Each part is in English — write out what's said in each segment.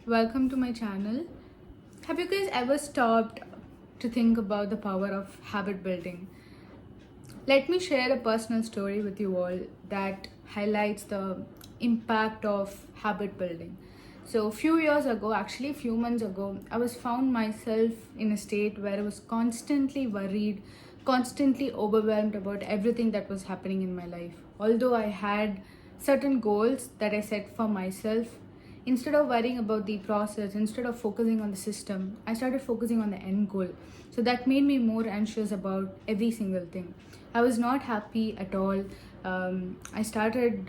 welcome to my channel. Have you guys ever stopped to think about the power of habit building? Let me share a personal story with you all that highlights the impact of habit building. So, a few years ago, actually, a few months ago, I was found myself in a state where I was constantly worried, constantly overwhelmed about everything that was happening in my life. Although I had certain goals that I set for myself, instead of worrying about the process, instead of focusing on the system, I started focusing on the end goal. So that made me more anxious about every single thing. I was not happy at all. I started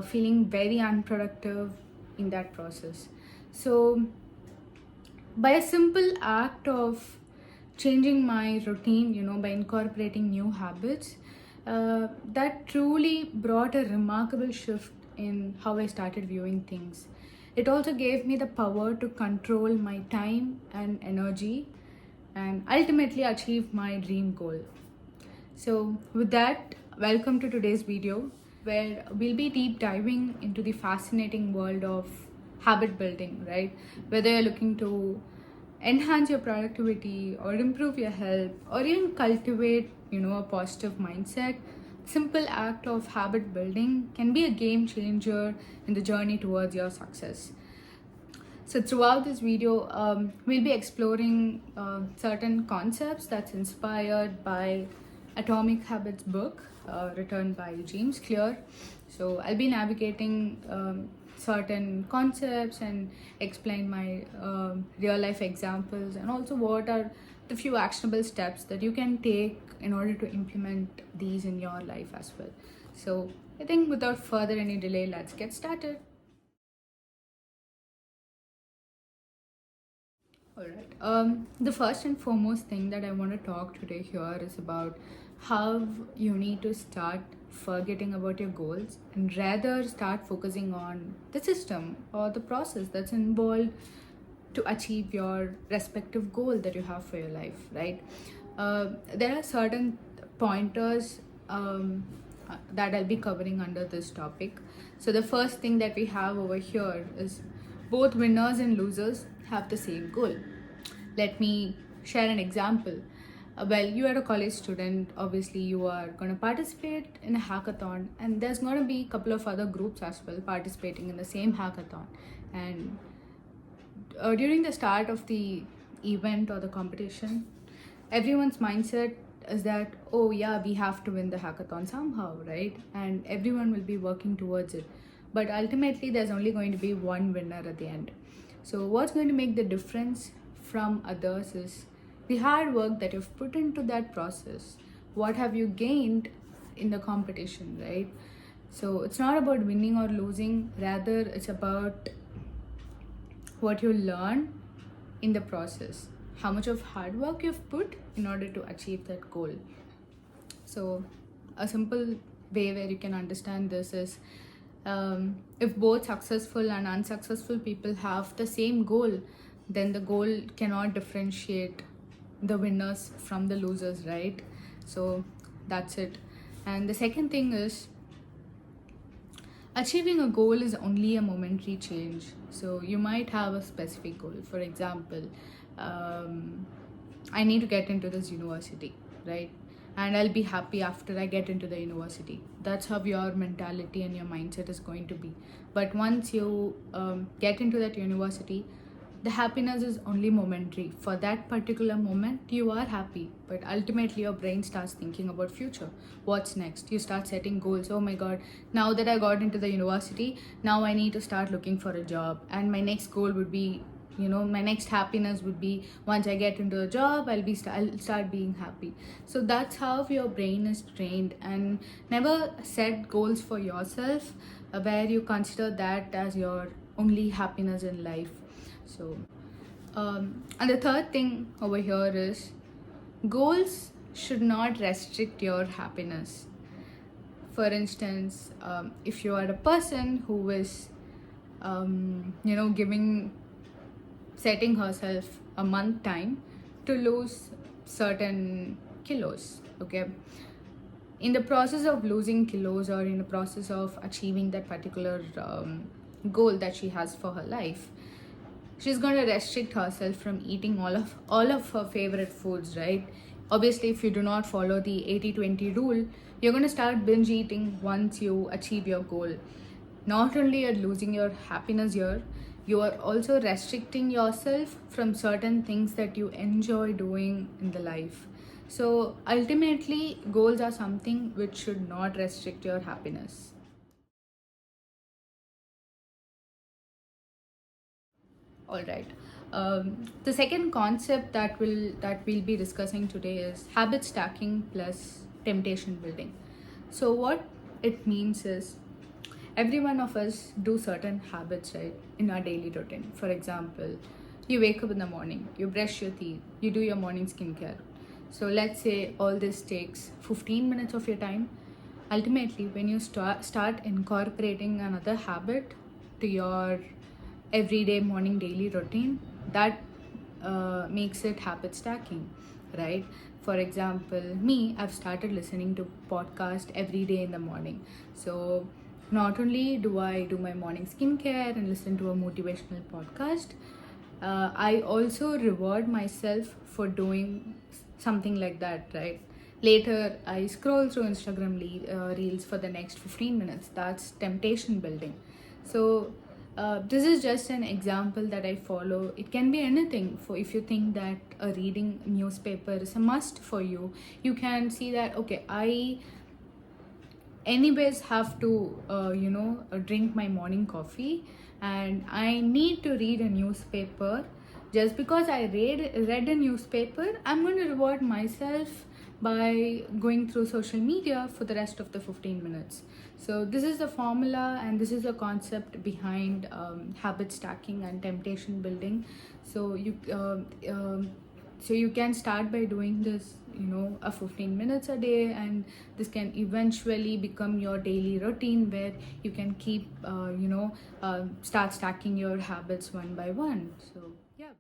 feeling very unproductive in that process. So by a simple act of changing my routine, by incorporating new habits, that truly brought a remarkable shift in how I started viewing things. It also gave me the power to control my time and energy and ultimately achieve my dream goal. So, with that, welcome to today's video where we'll be deep diving into the fascinating world of habit building, right? Whether you're looking to enhance your productivity or improve your health or even cultivate, a positive mindset, simple act of habit building can be a game changer in the journey towards your success. So throughout this video, we'll be exploring certain concepts that's inspired by Atomic Habits book written by James Clear. So I'll be navigating certain concepts and explain my real life examples and also what are the few actionable steps that you can take in order to implement these in your life as well. So I think without further any delay, let's get started. All right. The first and foremost thing that I want to talk today here is about how you need to start forgetting about your goals and rather start focusing on the system or the process that's involved to achieve your respective goal that you have for your life, right? There are certain pointers that I'll be covering under this topic. So, the first thing that we have over here is both winners and losers have the same goal. Let me share an example. Well, you are a college student, obviously, you are going to participate in a hackathon, and there's going to be a couple of other groups as well participating in the same hackathon. And during the start of the event or the competition, everyone's mindset is that, oh yeah, we have to win the hackathon somehow, right? And everyone will be working towards it, but ultimately there's only going to be one winner at the end. So what's going to make the difference from others is the hard work that you've put into that process. What have you gained in the competition, right? So it's not about winning or losing, rather it's about what you learn in the process, how much of hard work you've put in order to achieve that goal. So, a simple way where you can understand this is if both successful and unsuccessful people have the same goal, then the goal cannot differentiate the winners from the losers, right? So, that's it. And the second thing is achieving a goal is only a momentary change. So you might have a specific goal. For example, I need to get into this university, right? And I'll be happy after I get into the university. That's how your mentality and your mindset is going to be. But once you get into that university, the happiness is only momentary. For that particular moment you are happy, but ultimately your brain starts thinking about future. What's next? You start setting goals. Oh my god, now that I got into the university, now I need to start looking for a job, and my next goal would be, my next happiness would be once I get into a job, I'll start being happy. So that's how your brain is trained. And never set goals for yourself where you consider that as your only happiness in life. So, and the third thing over here is goals should not restrict your happiness. For instance, if you are a person who is, setting herself a month time to lose certain kilos, okay? In the process of losing kilos or in the process of achieving that particular goal that she has for her life. She's going to restrict herself from eating all of her favorite foods, right? Obviously, if you do not follow the 80-20 rule, you're going to start binge eating once you achieve your goal. Not only you're losing your happiness here, you are also restricting yourself from certain things that you enjoy doing in the life. So ultimately, goals are something which should not restrict your happiness. All right. The second concept that we'll be discussing today is habit stacking plus temptation building. So what it means is every one of us do certain habits, right, in our daily routine. For example, you wake up in the morning, you brush your teeth, you do your morning skincare. So let's say all this takes 15 minutes of your time. Ultimately, when you start incorporating another habit to your everyday morning daily routine, that makes it habit stacking, right? For example, me, I've started listening to podcast every day in the morning. So not only do I do my morning skincare and listen to a motivational podcast, I also reward myself for doing something like that, right? Later, I scroll through Instagram reels for the next 15 minutes. That's temptation building. So, this is just an example that I follow. It can be anything. For if you think that a reading newspaper is a must for you, you can see that, okay, I anyways have to drink my morning coffee, and I need to read a newspaper. Just because I read a newspaper, I'm going to reward myself by going through social media for the rest of the 15 minutes. So this is the formula, and this is the concept behind habit stacking and temptation building. So you can start by doing this, a 15 minutes a day, and this can eventually become your daily routine where you can keep start stacking your habits one by one. So yeah.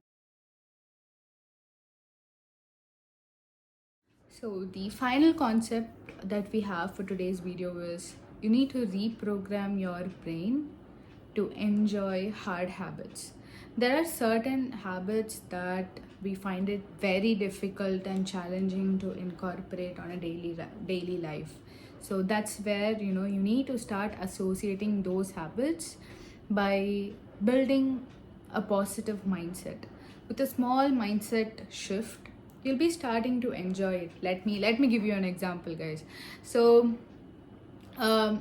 So the final concept that we have for today's video is you need to reprogram your brain to enjoy hard habits. There are certain habits that we find it very difficult and challenging to incorporate on a daily life. So that's where you need to start associating those habits by building a positive mindset. With a small mindset shift, you'll be starting to enjoy it. Let me give you an example, guys. So all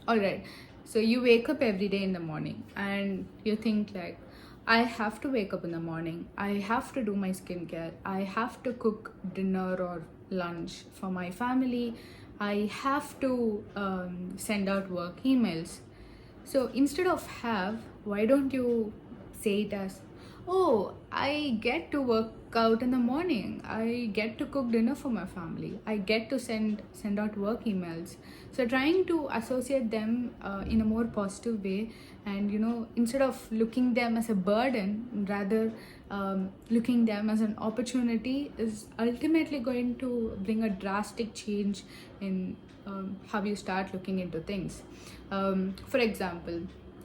right, so you wake up every day in the morning and you think like, I have to wake up in the morning, I have to do my skincare, I have to cook dinner or lunch for my family, I have to send out work emails. So instead of have, why don't you say it as, oh, I get to work out in the morning, I get to cook dinner for my family, I get to send out work emails. So trying to associate them in a more positive way, and instead of looking them as a burden, rather looking them as an opportunity, is ultimately going to bring a drastic change in how you start looking into things. For example,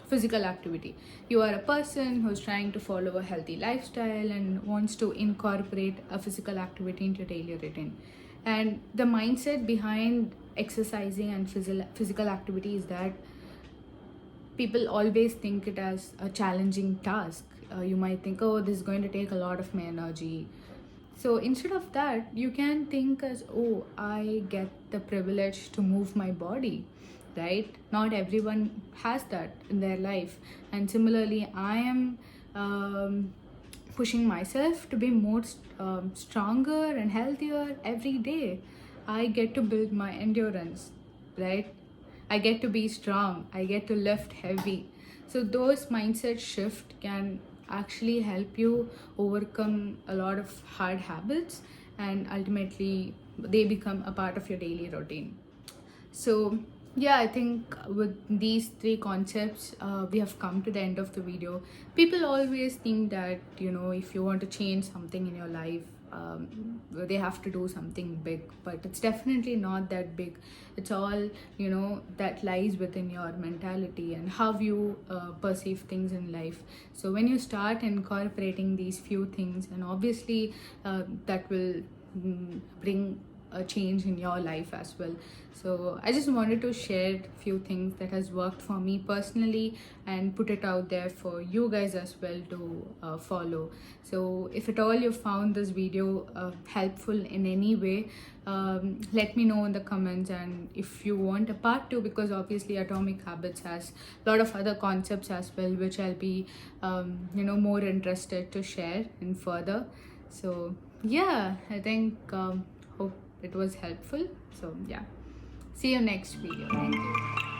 physical activity. You are a person who's trying to follow a healthy lifestyle and wants to incorporate a physical activity into daily routine. And the mindset behind exercising and physical activity is that people always think it as a challenging task. You might think, oh, this is going to take a lot of my energy. So instead of that, you can think as, oh, I get the privilege to move my body, right? Not everyone has that in their life. And similarly, I am pushing myself to be more stronger and healthier every day. I get to build my endurance, right? I get to be strong, I get to lift heavy. So those mindset shift can actually help you overcome a lot of hard habits, and ultimately they become a part of your daily routine. So yeah, I think with these three concepts, we have come to the end of the video. People always think that if you want to change something in your life, they have to do something big, but it's definitely not that big. It's all, that lies within your mentality and how you perceive things in life. So when you start incorporating these few things, and obviously that will bring a change in your life as well. So I just wanted to share few things that has worked for me personally and put it out there for you guys as well to follow. So if at all you found this video helpful in any way, let me know in the comments. And if you want a part 2, because obviously Atomic Habits has a lot of other concepts as well, which I'll be more interested to share in further. So yeah, I think hope it was helpful. So yeah, see you next video. Thank you.